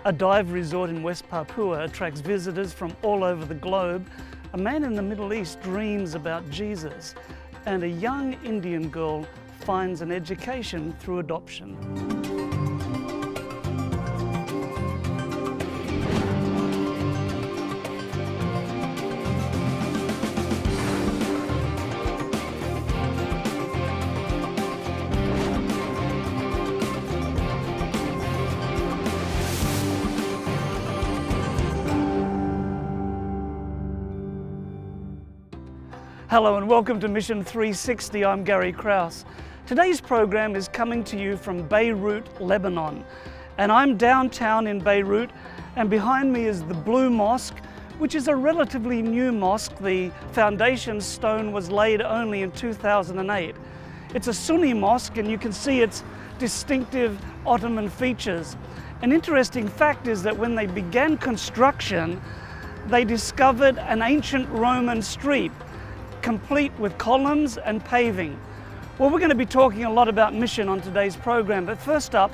A dive resort in West Papua attracts visitors from all over the globe. A man in the Middle East dreams about Jesus, and a young Indian girl finds an education through adoption. Hello and welcome to Mission 360. I'm Gary Krause. Today's program is coming to you from Beirut, Lebanon. And I'm downtown in Beirut, and behind me is the Blue Mosque, which is a relatively new mosque. The foundation stone was laid only in 2008. It's a Sunni mosque, and you can see its distinctive Ottoman features. An interesting fact is that when they began construction, they discovered an ancient Roman street, complete with columns and paving. Well, we're going to be talking a lot about mission on today's program, but first up,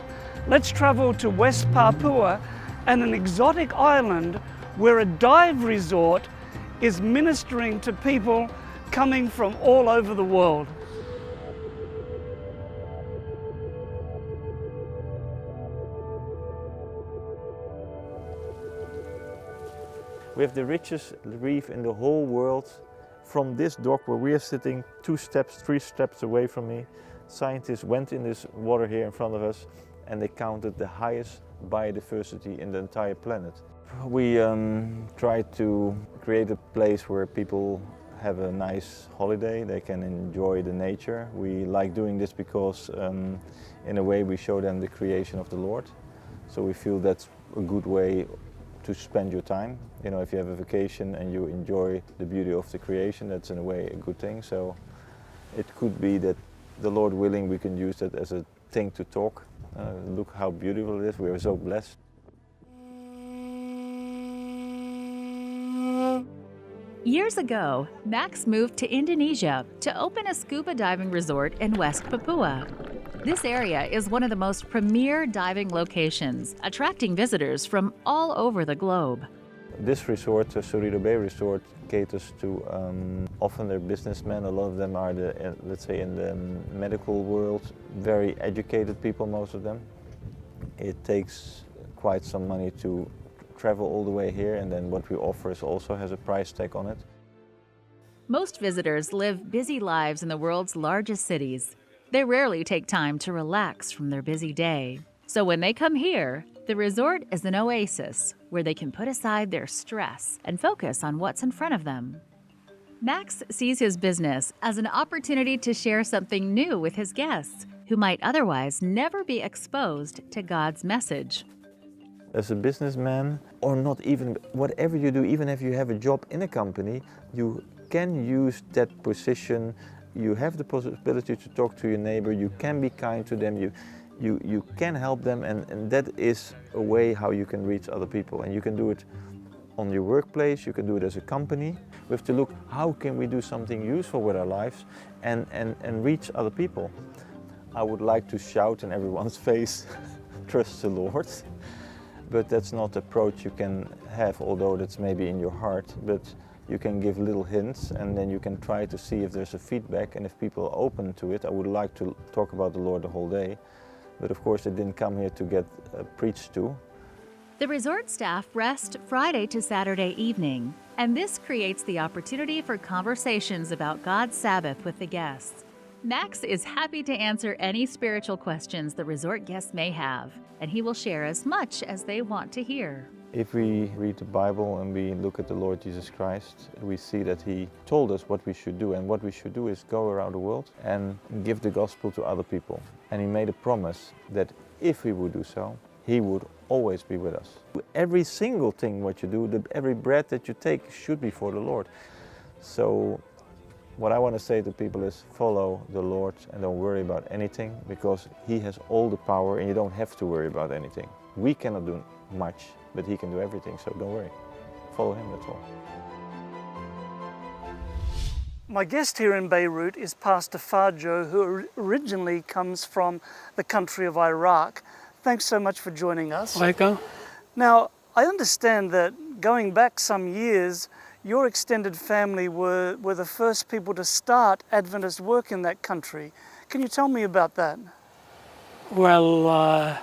let's travel to West Papua and an exotic island where a dive resort is ministering to people coming from all over the world. We have the richest reef in the whole world. From this dock where we are sitting 2 steps, 3 steps away from me, scientists went in this water here in front of us and they counted the highest biodiversity in the entire planet. We try to create a place where people have a nice holiday, they can enjoy the nature. We like doing this because in a way we show them the creation of the Lord. So we feel that's a good way to spend your time. You know, if you have a vacation and you enjoy the beauty of the creation, that's in a way a good thing. So it could be that, the Lord willing, we can use that as a thing to talk. Look how beautiful it is, we are so blessed. Years ago, Max moved to Indonesia to open a scuba diving resort in West Papua. This area is one of the most premier diving locations, attracting visitors from all over the globe. This resort, the Sorido Bay resort, caters to often they're businessmen. A lot of them are let's say in the medical world, very educated people, most of them. It takes quite some money to travel all the way here, and then what we offer also has a price tag on it. Most visitors live busy lives in the world's largest cities. They rarely take time to relax from their busy day. So when they come here, the resort is an oasis where they can put aside their stress and focus on what's in front of them. Max sees his business as an opportunity to share something new with his guests who might otherwise never be exposed to God's message. As a businessman, or not even, whatever you do, even if you have a job in a company, you can use that position. You have the possibility to talk to your neighbor, you can be kind to them, you can help them, and that is a way how you can reach other people. And you can do it on your workplace, you can do it as a company. We have to look, how can we do something useful with our lives and reach other people? I would like to shout in everyone's face, trust the Lord. But that's not the approach you can have, although that's maybe in your heart. But you can give little hints, and then you can try to see if there's a feedback, and if people are open to it. I would like to talk about the Lord the whole day, but of course I didn't come here to get preached to. The resort staff rest Friday to Saturday evening, and this creates the opportunity for conversations about God's Sabbath with the guests. Max is happy to answer any spiritual questions the resort guests may have, and he will share as much as they want to hear. If we read the Bible and we look at the Lord Jesus Christ, we see that He told us what we should do, and what we should do is go around the world and give the gospel to other people. And He made a promise that if we would do so, He would always be with us. Every single thing what you do, every breath that you take should be for the Lord. So what I want to say to people is follow the Lord and don't worry about anything, because He has all the power and you don't have to worry about anything. We cannot do much, but He can do everything, so don't worry. Follow Him, that's all. My guest here in Beirut is Pastor Fajo, who originally comes from the country of Iraq. Thanks so much for joining us. Welcome. Now, I understand that going back some years, your extended family were the first people to start Adventist work in that country. Can you tell me about that? Well,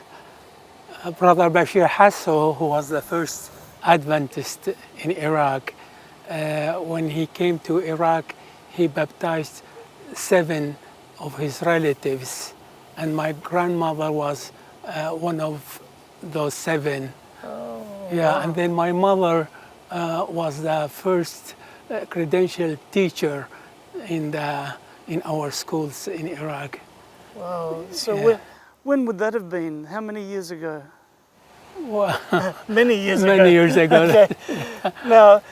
Brother Bashir Hasso, who was the first Adventist in Iraq, when he came to Iraq, he baptized 7 of his relatives, and my grandmother was one of those 7. Oh, Yeah, wow. and then my mother was the first credentialed teacher in our schools in Iraq. Wow. So Yeah. when would that have been? How many years ago? Well, Many years ago. many years ago. Okay. Now,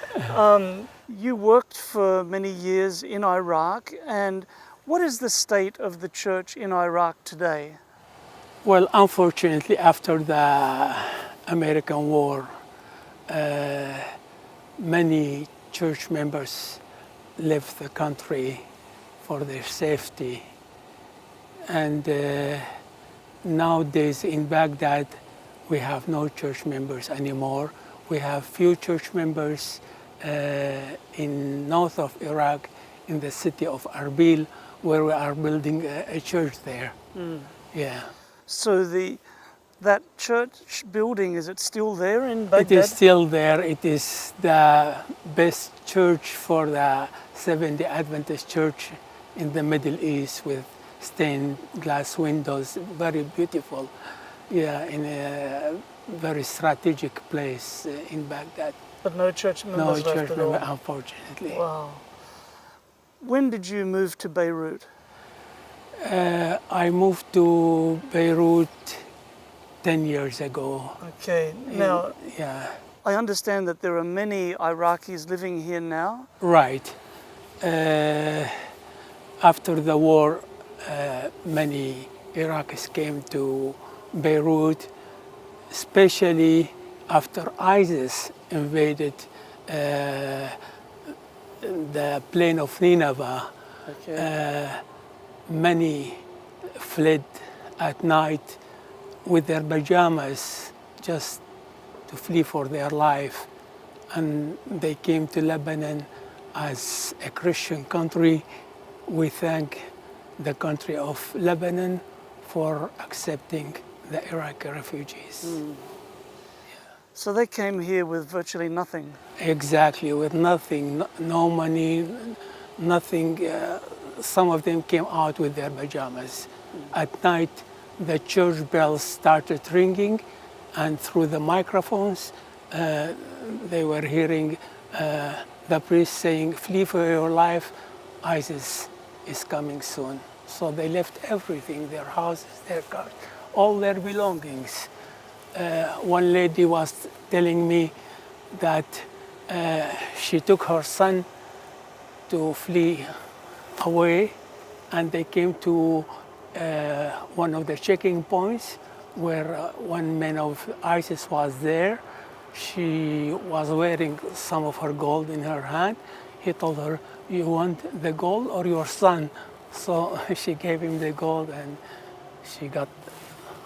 you worked for many years in Iraq, and what is the state of the church in Iraq today? Well, unfortunately, after the American war, many church members left the country for their safety. And nowadays in Baghdad, we have no church members anymore. We have few church members in north of Iraq, in the city of Arbil, where we are building a church there. Yeah. So that church building, is it still there in Baghdad? It is still there. It is the best church for the Seventh-day Adventist Church in the Middle East, with stained glass windows, very beautiful. Yeah, in a very strategic place in Baghdad. But no church No members left church at member, all? unfortunately. Wow. When did you move to Beirut? I moved to Beirut 10 years ago. Okay. Now, Yeah, I understand that there are many Iraqis living here now. right. After the war, many Iraqis came to Beirut, especially after ISIS invaded the plain of Nineveh. Okay. Many fled at night with their pajamas just to flee for their life. And they came to Lebanon as a Christian country. We thank the country of Lebanon for accepting the Iraqi refugees. So they came here with virtually nothing. Exactly, with nothing, no money, nothing. Some of them came out with their pajamas. At night, the church bells started ringing, and through the microphones, they were hearing the priest saying, "Flee for your life, ISIS is coming soon." So they left everything, their houses, their cars, all their belongings. One lady was telling me that she took her son to flee away, and they came to one of the checking points where one man of ISIS was there. She was wearing some of her gold in her hand. He told her, "You want the gold or your son?" So she gave him the gold, and she got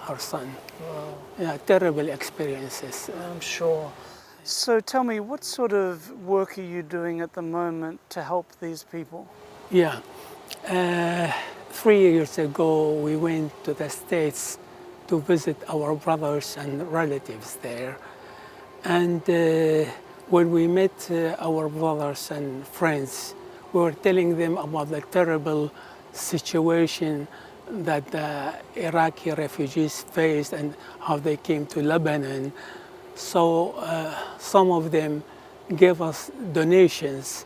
her son. Wow. Yeah, terrible experiences. I'm sure. So tell me, what sort of work are you doing at the moment to help these people? Yeah. 3 years ago, we went to the States to visit our brothers and relatives there. And when we met our brothers and friends, we were telling them about the terrible situation that the Iraqi refugees faced and how they came to Lebanon. So some of them gave us donations,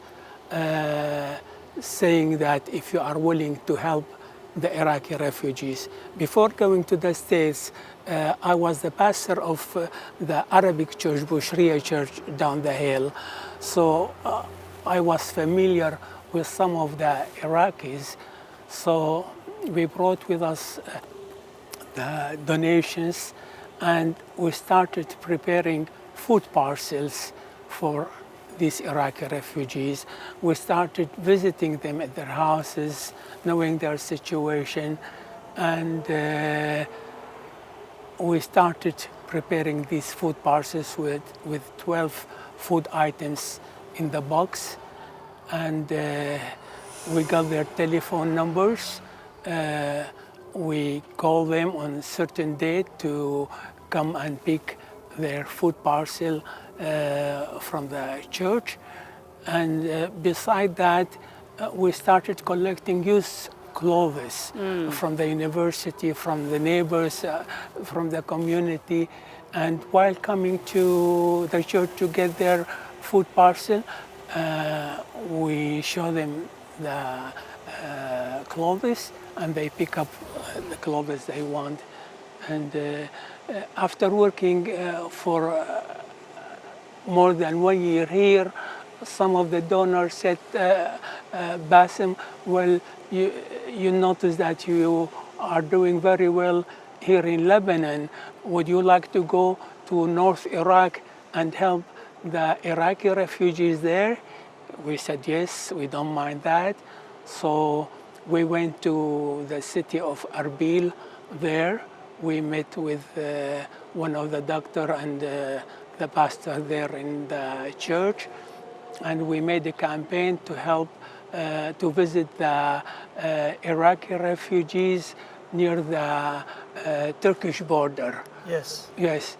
saying that if you are willing to help the Iraqi refugees. Before going to the States, I was the pastor of the Arabic church, Bushriya Church, down the hill. So I was familiar with some of the Iraqis. So we brought with us the donations, and we started preparing food parcels for these Iraqi refugees. We started visiting them at their houses, knowing their situation, and we started preparing these food parcels with 12 food items in the box. And we got their telephone numbers. We call them on a certain date to come and pick their food parcel from the church. And beside that, we started collecting used clothes from the university, from the neighbors, from the community. And while coming to the church to get their food parcel, we show them the clothes, and they pick up the clothes they want. And after working for more than 1 year here, some of the donors said, Bassem, well, you notice that you are doing very well here in Lebanon. Would you like to go to North Iraq and help the Iraqi refugees there? We said, yes, we don't mind that. So we went to the city of Erbil there. We met with one of the doctor and the pastor there in the church. And we made a campaign to help to visit the Iraqi refugees near the Turkish border. Yes. Yes.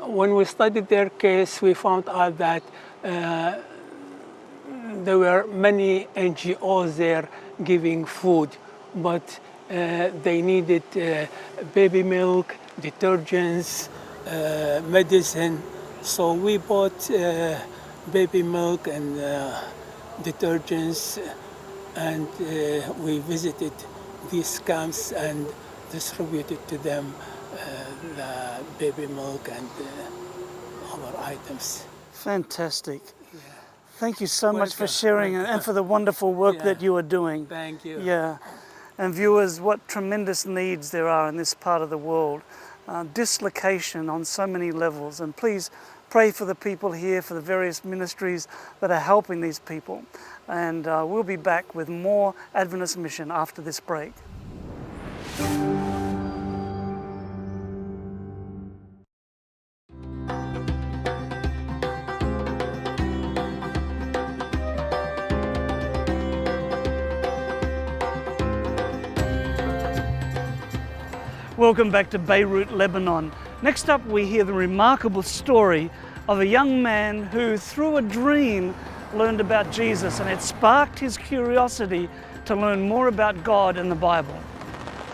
When we studied their case, we found out that there were many NGOs there giving food, but they needed baby milk, detergents, medicine. So we bought baby milk and detergents, and we visited these camps and distributed to them the baby milk and other items. Fantastic. Thank you so much for sharing and for the wonderful work that you are doing. Thank you. Yeah. And viewers, what tremendous needs there are in this part of the world. Dislocation on so many levels. And please pray for the people here, for the various ministries that are helping these people. And we'll be back with more Adventist Mission after this break. Welcome back to Beirut, Lebanon. Next up, we hear the remarkable story of a young man who, through a dream, learned about Jesus, and it sparked his curiosity to learn more about God and the Bible.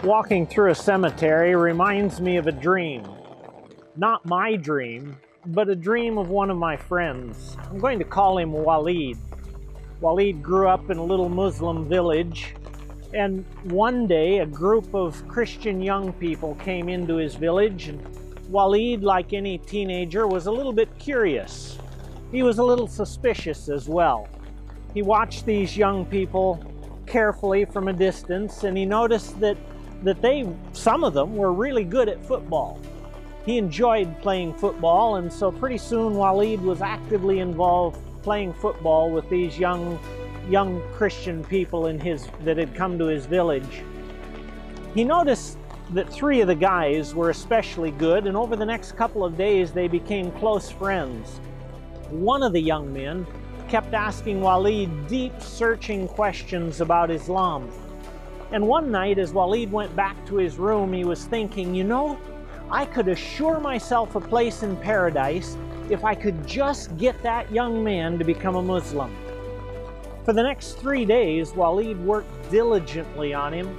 Walking through a cemetery reminds me of a dream. Not my dream, but a dream of one of my friends. I'm going to call him Walid. Walid grew up in a little Muslim village. And one day, a group of Christian young people came into his village, and Walid, like any teenager, was a little bit curious. He was a little suspicious as well. He watched these young people carefully from a distance, and he noticed that some of them were really good at football. He enjoyed playing football, and so pretty soon Walid was actively involved playing football with these young Christian people that had come to his village. He noticed that 3 of the guys were especially good, and over the next couple of days they became close friends. One of the young men kept asking Walid deep, searching questions about Islam. And one night, as Walid went back to his room, he was thinking, you know, I could assure myself a place in paradise if I could just get that young man to become a Muslim. For the next 3 days, Walid worked diligently on him.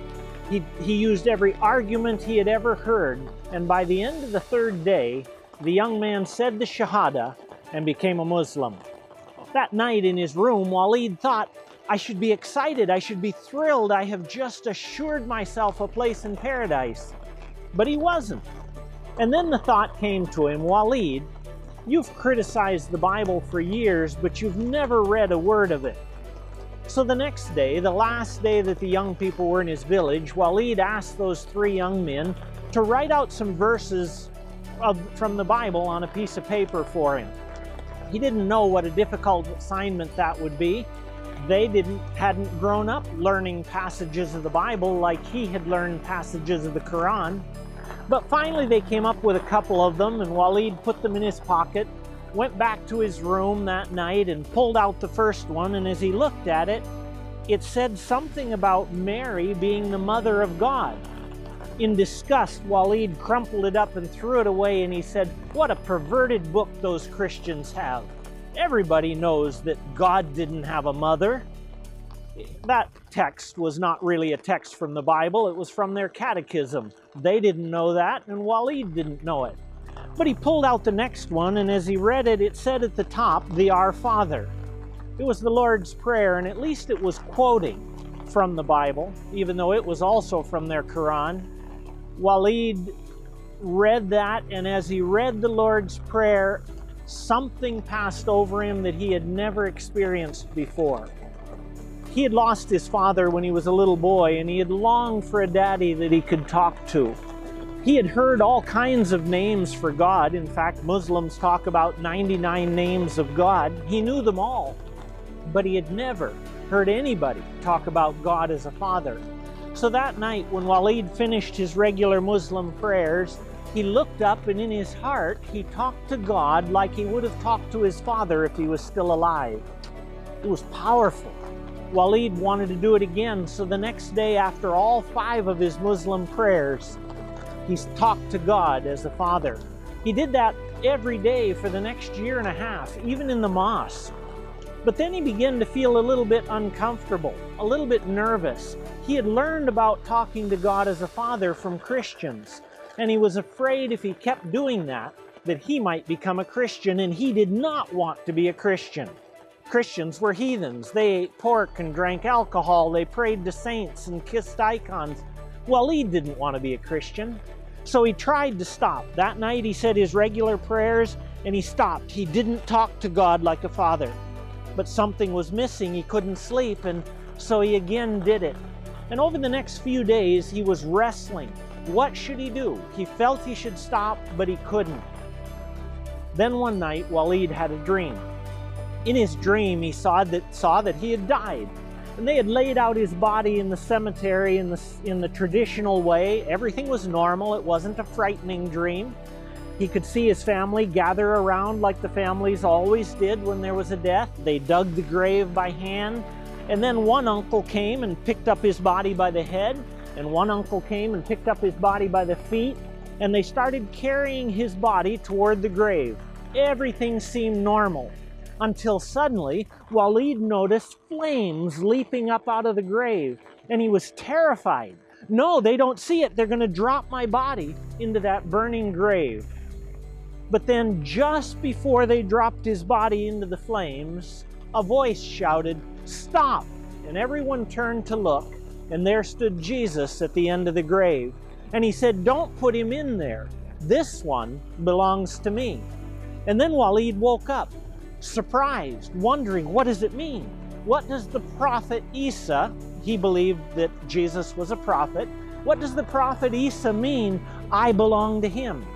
He used every argument he had ever heard, and by the end of the 3rd day, the young man said the Shahada and became a Muslim. That night in his room, Walid thought, I should be excited, I should be thrilled, I have just assured myself a place in paradise. But he wasn't. And then the thought came to him, Walid, you've criticized the Bible for years, but you've never read a word of it. So the next day, the last day that the young people were in his village, Walid asked those 3 young men to write out some verses from the Bible on a piece of paper for him. He didn't know what a difficult assignment that would be. They hadn't grown up learning passages of the Bible like he had learned passages of the Quran. But finally they came up with a couple of them, and Walid put them in his pocket, went back to his room that night and pulled out the first one, and as he looked at it, it said something about Mary being the mother of God. In disgust, Walid crumpled it up and threw it away, and he said, "What a perverted book those Christians have. Everybody knows that God didn't have a mother." That text was not really a text from the Bible, it was from their catechism. They didn't know that, and Walid didn't know it. But he pulled out the next one, and as he read it, it said at the top, the Our Father. It was the Lord's Prayer, and at least it was quoting from the Bible, even though it was also from their Quran. Walid read that, and as he read the Lord's Prayer, something passed over him that he had never experienced before. He had lost his father when he was a little boy, and he had longed for a daddy that he could talk to. He had heard all kinds of names for God. In fact, Muslims talk about 99 names of God. He knew them all, but he had never heard anybody talk about God as a father. So that night, when Walid finished his regular Muslim prayers, he looked up, and in his heart, he talked to God like he would have talked to his father if he was still alive. It was powerful. Walid wanted to do it again, so the next day, after all 5 of his Muslim prayers, he talked to God as a father. He did that every day for the next year and a half, even in the mosque. But then he began to feel a little bit uncomfortable, a little bit nervous. He had learned about talking to God as a father from Christians, and he was afraid if he kept doing that he might become a Christian, and he did not want to be a Christian. Christians were heathens. They ate pork and drank alcohol. They prayed to saints and kissed icons. Walid didn't want to be a Christian, so he tried to stop. That night he said his regular prayers, and he stopped. He didn't talk to God like a father. But something was missing. He couldn't sleep, and so he again did it. And over the next few days, he was wrestling. What should he do? He felt he should stop, but he couldn't. Then one night, Walid had a dream. In his dream, he saw that he had died, and they had laid out his body in the cemetery in the traditional way. Everything was normal. It wasn't a frightening dream. He could see his family gather around like the families always did when there was a death. They dug the grave by hand, and then one uncle came and picked up his body by the head, and one uncle came and picked up his body by the feet, and they started carrying his body toward the grave. Everything seemed normal, until suddenly Walid noticed flames leaping up out of the grave, and he was terrified. No, they don't see it. They're going to drop my body into that burning grave. But then just before they dropped his body into the flames, a voice shouted, "Stop!" And everyone turned to look, and there stood Jesus at the end of the grave. And he said, "Don't put him in there. This one belongs to me." And then Walid woke up, surprised, wondering, what does it mean? What does the prophet Isa, he believed that Jesus was a prophet, what does the prophet Isa mean, "I belong to him"?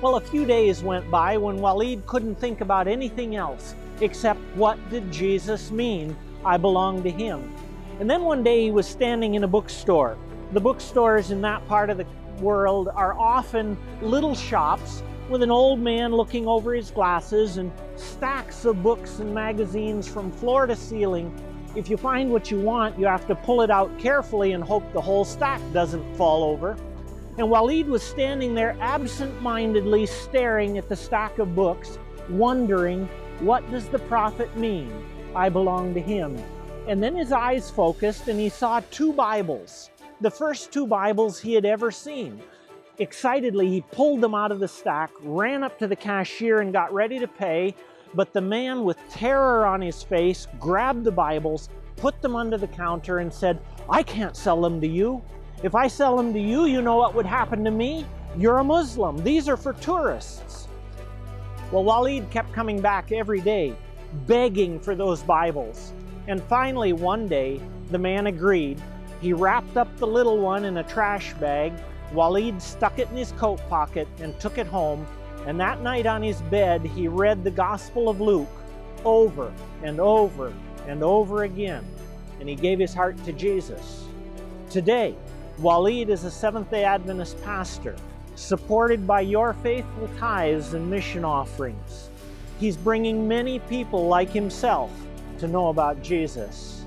Well, a few days went by when Walid couldn't think about anything else except what did Jesus mean, "I belong to him"? And then one day he was standing in a bookstore. The bookstores in that part of the world are often little shops with an old man looking over his glasses and stacks of books and magazines from floor to ceiling. If you find what you want, you have to pull it out carefully and hope the whole stack doesn't fall over. And Walid was standing there absent-mindedly staring at the stack of books, wondering, what does the prophet mean, "I belong to him"? And then his eyes focused and he saw 2 Bibles, the first 2 Bibles he had ever seen. Excitedly, he pulled them out of the stack, ran up to the cashier and got ready to pay, but the man with terror on his face grabbed the Bibles, put them under the counter and said, "I can't sell them to you. If I sell them to you, you know what would happen to me? You're a Muslim. These are for tourists." Well, Walid kept coming back every day, begging for those Bibles. And finally, one day, the man agreed. He wrapped up the little one in a trash bag. Walid stuck it in his coat pocket and took it home. And that night on his bed, he read the Gospel of Luke over and over and over again. And he gave his heart to Jesus. Today, Waleed is a Seventh-day Adventist pastor, supported by your faithful tithes and mission offerings. He's bringing many people like himself to know about Jesus.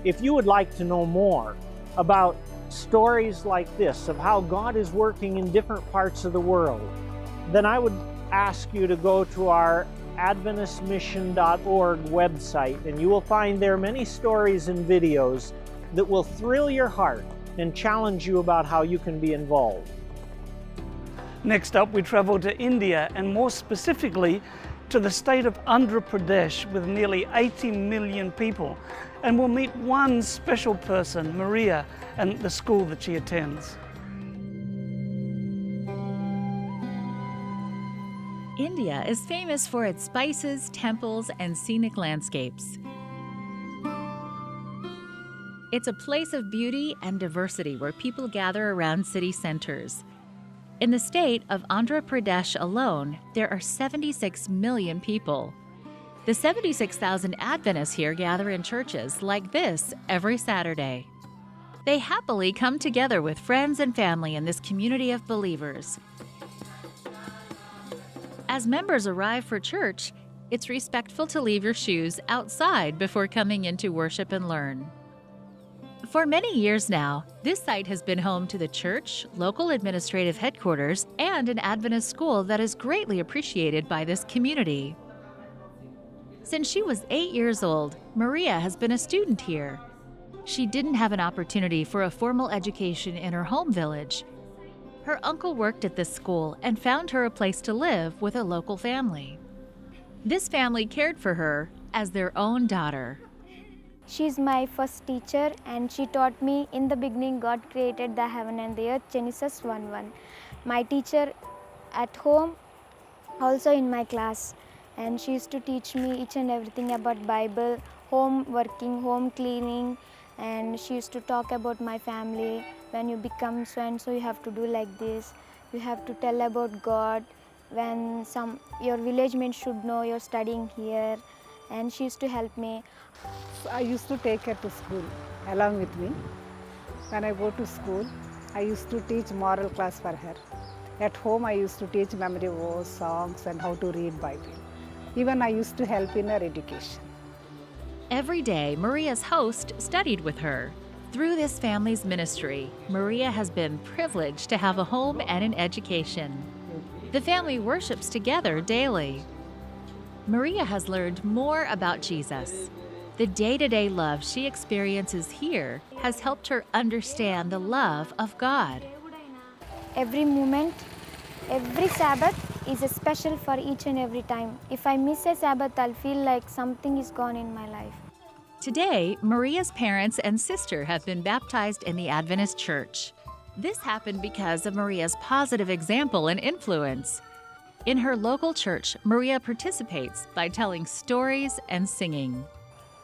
If you would like to know more about stories like this of how God is working in different parts of the world, then I would ask you to go to our AdventistMission.org website, and you will find there many stories and videos that will thrill your heart and challenge you about how you can be involved. Next up, we travel to India, and more specifically to the state of Andhra Pradesh with nearly 80 million people. And we'll meet one special person, Maria, and the school that she attends. India is famous for its spices, temples, and scenic landscapes. It's a place of beauty and diversity where people gather around city centers. In the state of Andhra Pradesh alone, there are 76 million people. The 76,000 Adventists here gather in churches like this every Saturday. They happily come together with friends and family in this community of believers. As members arrive for church, it's respectful to leave your shoes outside before coming in to worship and learn. For many years now, this site has been home to the church, local administrative headquarters, and an Adventist school that is greatly appreciated by this community. Since she was 8 years old, Maria has been a student here. She didn't have an opportunity for a formal education in her home village. Her uncle worked at this school and found her a place to live with a local family. This family cared for her as their own daughter. She's my first teacher, and she taught me in the beginning God created the heaven and the earth, Genesis 1:1. My teacher at home, also in my class, and she used to teach me each and everything about Bible, home working, home cleaning, and she used to talk about my family. When you become so and so, you have to do like this. You have to tell about God. When your village mates should know you're studying here, and she used to help me. I used to take her to school along with me. When I go to school, I used to teach moral class for her. At home, I used to teach memory verse, songs, and how to read Bible. Even I used to help in her education. Every day, Maria's host studied with her. Through this family's ministry, Maria has been privileged to have a home and an education. The family worships together daily. Maria has learned more about Jesus. The day-to-day love she experiences here has helped her understand the love of God. Every moment, every Sabbath is a special for each and every time. If I miss a Sabbath, I'll feel like something is gone in my life. Today, Maria's parents and sister have been baptized in the Adventist Church. This happened because of Maria's positive example and influence. In her local church, Maria participates by telling stories and singing.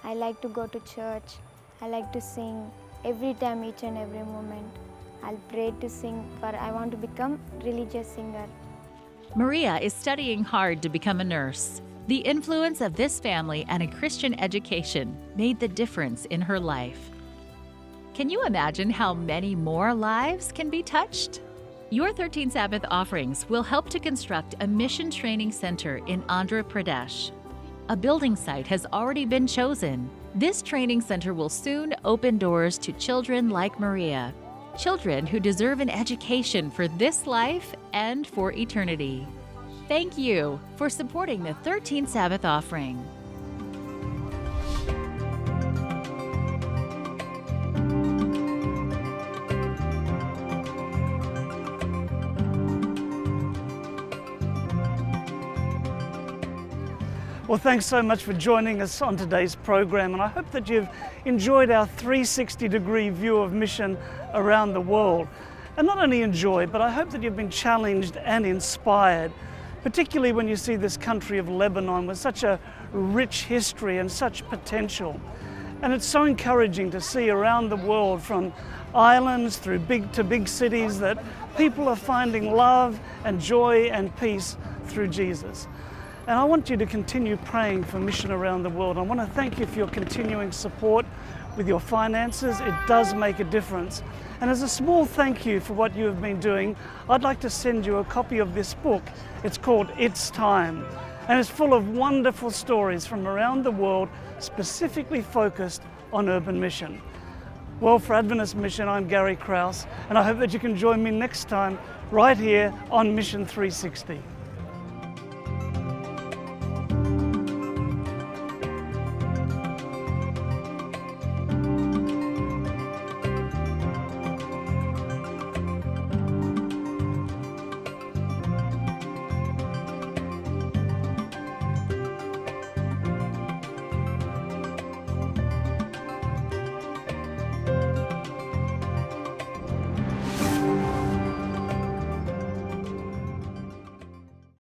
I like to go to church. I like to sing every time, each and every moment. I'll pray to sing, for I want to become religious singer. Maria is studying hard to become a nurse. The influence of this family and a Christian education made the difference in her life. Can you imagine how many more lives can be touched? Your 13 Sabbath offerings will help to construct a mission training center in Andhra Pradesh. A building site has already been chosen. This training center will soon open doors to children like Maria, children who deserve an education for this life and for eternity. Thank you for supporting the 13 Sabbath offering. Well, thanks so much for joining us on today's program, and I hope that you've enjoyed our 360-degree view of mission around the world. And not only enjoyed, but I hope that you've been challenged and inspired, particularly when you see this country of Lebanon with such a rich history and such potential. And it's so encouraging to see around the world, from islands through big cities, that people are finding love and joy and peace through Jesus. And I want you to continue praying for mission around the world. I want to thank you for your continuing support. with your finances, it does make a difference. And as a small thank you for what you have been doing, I'd like to send you a copy of this book. It's called It's Time, and it's full of wonderful stories from around the world, specifically focused on urban mission. Well, for Adventist Mission, I'm Gary Krause, and I hope that you can join me next time right here on Mission 360.